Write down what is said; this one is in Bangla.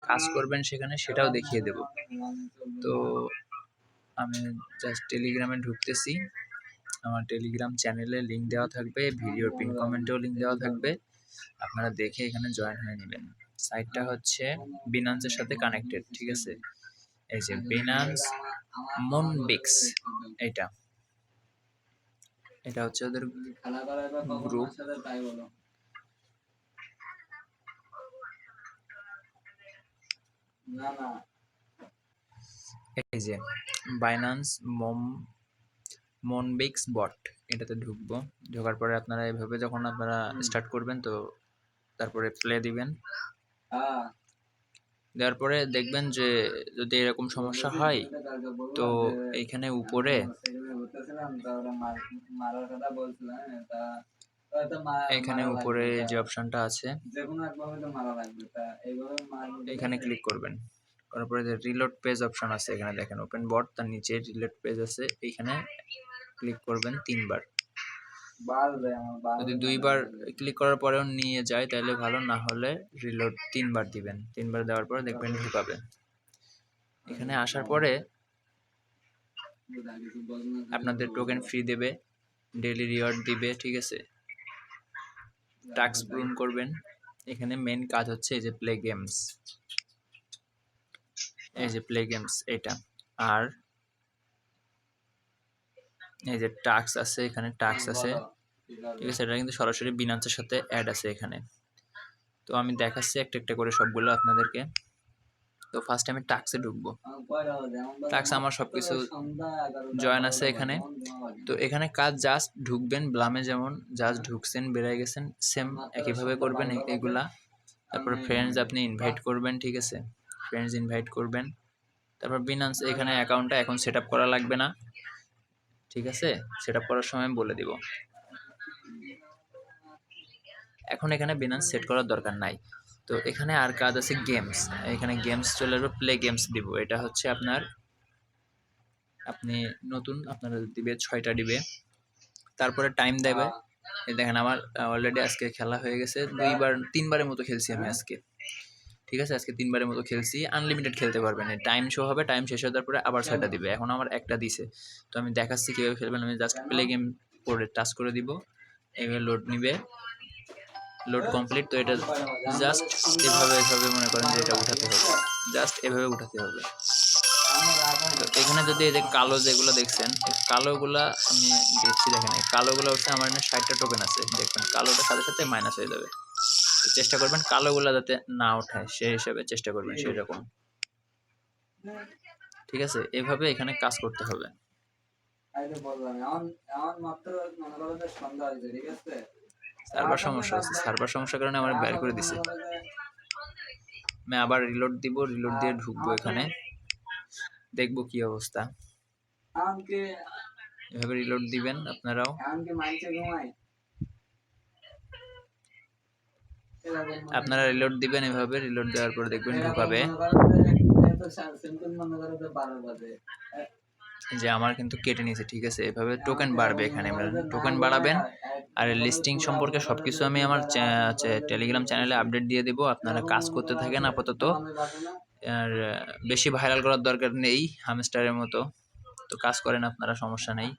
কাজ করবেন সেখানে সেটাও দেখিয়ে দেব। তো আমি জাস্ট টেলিগ্রামে ঢুকতেছি। আমার টেলিগ্রাম চ্যানেলে লিঙ্ক দেওয়া থাকবে, ভিডিওর পিন কমেন্টেও লিঙ্ক দেওয়া থাকবে, আপনারা দেখে এখানে জয়েন হয়ে নেবেন। সাইটটা হচ্ছে বিনান্সের সাথে কানেক্টেড, ঠিক আছে? এই যে বিনান্স মুনবিক্স, এটা হচ্ছে ওদের গ্রুপ। এই যে বাইন্যান্স মুনবিক্স বট, এটাতে ঢুকবো। ঢোকার পরে আপনারা এভাবে যখন আপনারা স্টার্ট করবেন, তো তারপরে প্লে দিবেন। দেওয়ার পরে দেখবেন যে যদি এরকম সমস্যা হয়, তো এইখানে উপরে এখানে উপরে যে অপশনটা আছে এখানে ক্লিক করবেন। করার পরে যে রিলোড পেজ অপশন আছে এখানে দেখেন ওপেন বট, তার নিচে রিলোড পেজ আছে, এইখানে ক্লিক করবেন 3 বার। যদি 2 বার ক্লিক করার পরেও নিয়ে যায় তাহলে ভালো, না হলে রিলোড 3 বার দিবেন। 3 বার দেওয়ার পরে দেখবেন ঢুকাবে। এখানে আসার পরে আপনাদের টোকেন ফ্রি দেবে, ডেইলি রিওয়ার্ড দিবে, ঠিক আছে? টাস্ক পূরণ করবেন। এখানে মেন কাজ হচ্ছে এই যে প্লে গেমস, এই যে প্লে গেমস এটা। আর এই যে টাস্ক আছে, এখানে টাস্ক আছে, ঠিক আছে? এটা কিন্তু সরাসরি বিনান্সের সাথে অ্যাড আছে এখানে। তো আমি দেখাচ্ছি একটা একটা করে সবগুলো আপনাদেরকে। তো ফার্স্ট আমি টাস্কে ঢুকবো। টাস্ক আমার সবকিছু জয়েন আছে এখানে। তো এখানে কাজ জাস্ট ঢুকবেন, ব্লামে যেমন জাস্ট ঢুকছেন বেরিয়ে গেছেন, সেম একইভাবে করবেন এগুলা। তারপরে ফ্রেন্ডস আপনি ইনভাইট করবেন, ঠিক আছে? ফ্রেন্ডস ইনভাইট করবেন। তারপর বিনান্স এখানে অ্যাকাউন্টটা এখন সেট আপ করা লাগবে না, ঠিক আছে? সেট আপ করার সময় বলে দিব। এখন এখানে বিনান্স সেট করার দরকার নাই। তো এখানে আর কাজ আছে গেমস। এখানে গেমস চলে আসবে, প্লে গেমস দিব। এটা হচ্ছে আপনার, আপনি নতুন আপনারা দিবে 6টা দিবে, তারপরে টাইম দেবে। এই দেখেন আমার অলরেডি আজকে খেলা হয়ে গেছে 3বারের মতো খেলছি আমি আজকে, ঠিক আছে? আজকে 3বারের মতো খেলছি। আনলিমিটেড খেলতে পারবেন, টাইম শো হবে, টাইম শেষ হওয়ার পরে আবার 6টা দিবে। এখন আমার একটা দিছে, তো আমি দেখাচ্ছি কীভাবে খেলবেন। আমি জাস্ট প্লে গেম করে টাচ করে দিব, এইভাবে লোড নিবে, লোড কমপ্লিট। তো এটা জাস্ট এভাবে মনে করেন যে এটা উঠাতে হবে, জাস্ট এভাবে উঠাতে হবে। তো এখানে যদি এই যে কালো যেগুলো দেখছেন, এই কালোগুলা আমি দেখছি, দেখেন এই কালোগুলো হচ্ছে আমার এখানে 60টা টোকেন আছে, দেখবেন কালোটার সাথে সাথে মাইনাস হয়ে যাবে। তো চেষ্টা করবেন কালোগুলা যাতে না ওঠায়, সেই হিসাবে চেষ্টা করবেন সেই রকম, ঠিক আছে? এভাবে এখানে কাজ করতে হবে। সার্ভার সমস্যা আছে, সার্ভার সমস্যার কারণে আমার বের করে দিছে। আমি আবার রিলোড দিব, রিলোড দিয়ে ঢুকবো এখানে, দেখবো কি অবস্থা। এভাবে রিলোড দিবেন আপনারাও। আপনারা রিলোড দিবেন, এভাবে রিলোড দেওয়ার পর দেখবেন ঢুকাবে। যে আমার কিন্তু কেটে নিয়েছে, ঠিক আছে? এভাবে টোকেন বাড়বে, এখানে টোকেন বাড়াবেন। আর লিস্টিং সম্পর্কে সবকিছু আমি আমার টেলিগ্রাম চ্যানেলে আপডেট দিয়ে দেবো। আপনারা কাজ করতে থাকেন আপাতত, আর বেশি ভাইরাল করার দরকার নেই হামস্টারের মতো। তো কাজ করেন আপনারা, সমস্যা নেই।